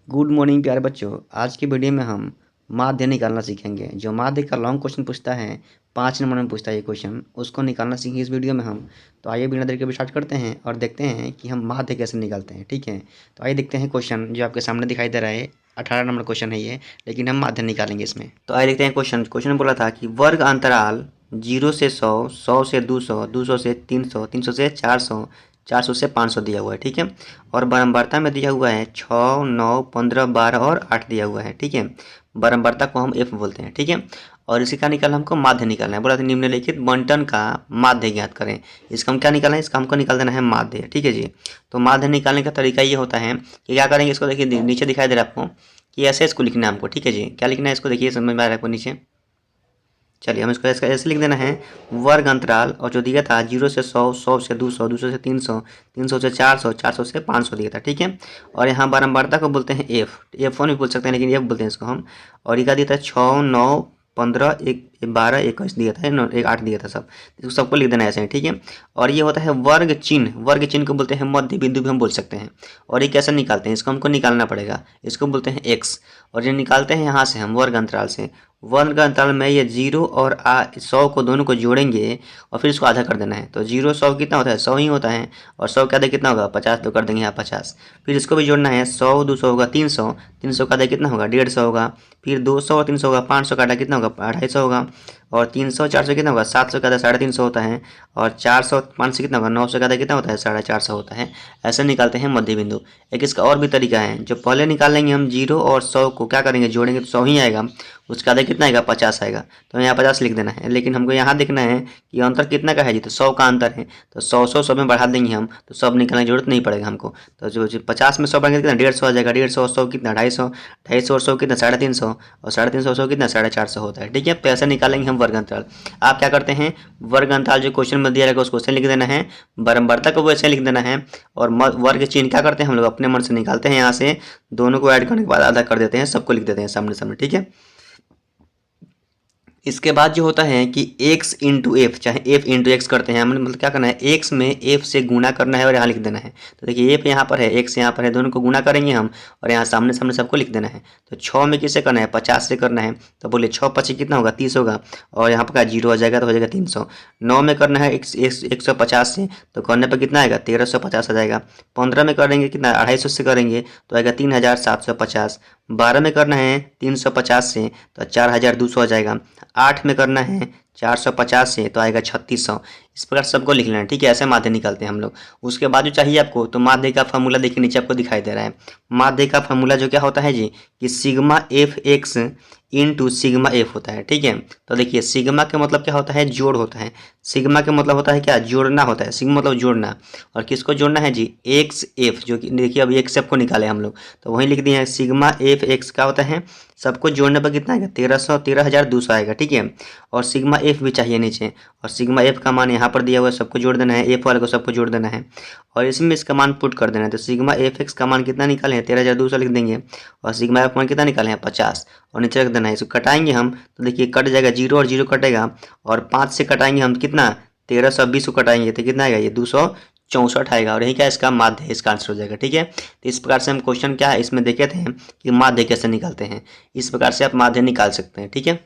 Good morning प्यारे बच्चों। आज की वीडियो में हम माध्य निकालना सीखेंगे। जो माध्य का लॉन्ग क्वेश्चन पूछता है 5 नंबर में पूछता है ये क्वेश्चन, उसको निकालना सीखेंगे इस वीडियो में हम। तो आइए बिना देर के स्टार्ट करते हैं और देखते हैं कि हम माध्य कैसे निकालते हैं। ठीक है, तो आइए देखते हैं क्वेश्चन जो आपके सामने दिखाई दे रहा है। 18 नंबर क्वेश्चन है ये, लेकिन हम माध्य निकालेंगे इसमें। तो आइए देखते हैं क्वेश्चन में बोला था कि वर्ग अंतराल 0 से 100, 100 से 200, 200 से 300, 300 से 400, 400 से 500 दिया हुआ है। ठीक है, और बारंबारता में दिया हुआ है 6, 9, 15, 12 और 8 दिया हुआ है। ठीक है, बारंबारता को हम एफ बोलते हैं। ठीक है, और इसी का निकालना हमको माध्य निकालना है। बोला था निम्नलिखित बंटन का माध्य ज्ञात करें। इसका हम क्या निकालना है, इसका हमको निकाल देना है माध्य। ठीक है जी, तो माध्य निकालने का तरीका ये होता है कि क्या करेंगे, इसको देखिए नीचे दिखाई दे रहा है आपको कि ऐसे इसको लिखना है हमको। ठीक है जी, क्या लिखना है इसको देखिए, समझ में आ रहा है आपको नीचे। चलिए हम इसको ऐसे लिख देना है, वर्ग अंतराल, और जो दिया था 0 से 100, 100 से 200, 200 से 300, 300 से 400, 400 से 500 दिया था। ठीक है, और यहाँ बारंबारता को बोलते हैं F1 भी बोल सकते हैं, लेकिन F बोलते हैं इसको हम। और ये दिया था 6, 9, 15, 12, 21 दिया था, 8 दिया था सब। इसको सबको लिख देना है ऐसे। ठीक है, और ये होता है वर्ग चिन्ह को बोलते हैं मध्य बिंदु भी हम बोल सकते हैं। और ये कैसे निकालते हैं, इसको हमको निकालना पड़ेगा। इसको बोलते हैं x, और ये निकालते हैं यहाँ से हम वर्ग अंतराल से। वर्ग अंतराल में ये 0 और 100 को दोनों को जोड़ेंगे और फिर इसको आधा कर देना है। तो 0 100 कितना होता है, 100 ही होता है, और 100 का आधा कितना होगा, 50, तो कर देंगे यहाँ 50। फिर इसको भी जोड़ना है, 100 200 होगा 300, 300 का आधा कितना होगा, 150 होगा। फिर 200 और 300 होगा, 500 का आधा कितना होगा, 250 होगा। और 300 400 कितना होगा, 700 का आधा 350 होता है। और 400 500 कितना होगा, 900 का आधा कितना होता है, 450 होता है। ऐसे निकालते हैं मध्य बिंदु। एक इसका और भी तरीका है, जो पहले निकालेंगे हम 0 और 100 को क्या करेंगे, जोड़ेंगे तो 100 ही आएगा, उसका आधा कितना आएगा, 50 आएगा। तो यहाँ 50 लिख देना है, लेकिन हमको यहाँ देखना है कि अंतर कितना का है जी, तो 100 का अंतर है। तो 100 में बढ़ा देंगे हम, तो सब निकालने की जरूरत नहीं पड़ेगा हमको। तो जो 50 में 100 बढ़ेंगे कितना, 150 आ जाएगा। 150 और 100 कितना, 250, 250 और 100 कितना, 350, और 350 और 100 कितना, 450 होता है। ठीक है, तो ऐसे निकालेंगे हम वर्ग अंतराल। आप क्या करते हैं, वर्ग अंतराल जो क्वेश्चन में दिया रहेगा उसको ऐसे लिख देना है, बारंबारता को वैसे लिख देना है, और वर्ग चिन्ह क्या करते हैं हम लोग अपने मन से निकालते हैं। यहाँ से दोनों को ऐड करने के बाद आधा कर देते हैं, सबको लिख देते हैं सामने सामने। ठीक है, इसके बाद जो होता है कि x इंटू एफ, चाहे f इंटू एक्स करते हैं, मतलब क्या करना है, x में f से गुणा करना है और यहाँ लिख देना है। तो देखिए f यहाँ पर है, x यहाँ पर है, दोनों को गुणा करेंगे हम और यहाँ सामने सामने सबको लिख देना है। तो 6 में किससे करना है, 50 से करना है। तो बोले 6 25 कितना होगा, 30 होगा, और यहाँ पर 0 आ जाएगा तो हो जाएगा 300। 9 में करना है 150 से, तो करने पर कितना आएगा, 1350 आ जाएगा। 15 में करेंगे कितना, 250 से करेंगे तो आएगा 3750। 12 में करना है 350 से, तो 4200 आ जाएगा। 8 में करना है 450 से, तो आएगा 3600। इस प्रकार सबको लिख लेना। ठीक है, ऐसे माध्य निकालते हैं हम लोग। उसके बाद जो चाहिए आपको, तो माध्य का फार्मूला देखिए नीचे आपको दिखाई दे रहा है। माध्य का फार्मूला जो क्या होता है जी, कि sigma F x into sigma F होता है। ठीक है, तो देखिए सिग्मा के मतलब क्या होता है, जोड़ होता है। सिग्मा के मतलब होता है क्या, जोड़ना होता है। सिग्मा मतलब जोड़ना, और किसको जोड़ना है जी, एक्स एफ, जो कि देखिए अभी एक्स एफ को निकाले हम लोग, तो वहीं लिख दिए हैं सिग्मा एफ एक्स क्या होता है, सबको जोड़ने पर कितना आएगा, 13,200 आएगा। ठीक है, और सिग्मा एफ भी चाहिए नीचे, और सिग्मा एफ का मान यहाँ पर दिया हुआ है, सबको जोड़ देना है, एफ वाले को सबको जोड़ देना है, और इसमें इसका मान पुट कर देना है। तो सिग्मा एफ एक्स का मान कितना निकाले हैं, 13,200 लिख देंगे, और सिग्मा एफ मान कितना निकाले हैं, 50, और नीचे रख देना है। इसको कटाएंगे हम, तो देखिए कट जाएगा, 0 और 0 कटेगा, और 5 से कटाएंगे हम कितना, 1320 को कटाएंगे तो कितना आएगा, ये 264 आएगा, और यही क्या इसका माध्य है, इसका आंसर हो जाएगा। ठीक है, तो इस प्रकार से हम क्वेश्चन क्या है इसमें देखे थे कि माध्य कैसे निकालते हैं। इस प्रकार से आप माध्य निकाल सकते हैं। ठीक है।